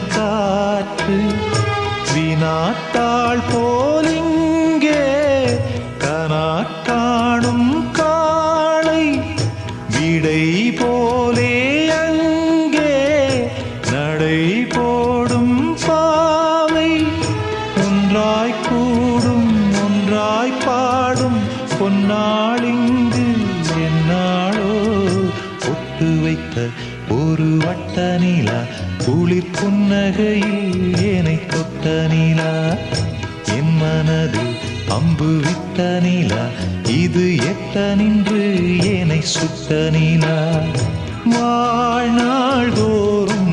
காற்று வினாத்தாள் போலிங்கே கனா காணும் காளை விடை போலே அங்கே நடை போடும் பாவை ஒன்றாய் கூடும் ஒன்றாய் பாடும் பொன்னாளிங்கு என்னாளோ ஒட்டு வைத்த ஒரு வட்ட நிலா குளிர் புன்னகையில் ஏனை தொட்ட நிலா என் மனதில் அம்பு விட்ட நிலா இது எட்ட நின்று ஏனை சுட்ட நிலா வாழ்நாள் தோறும்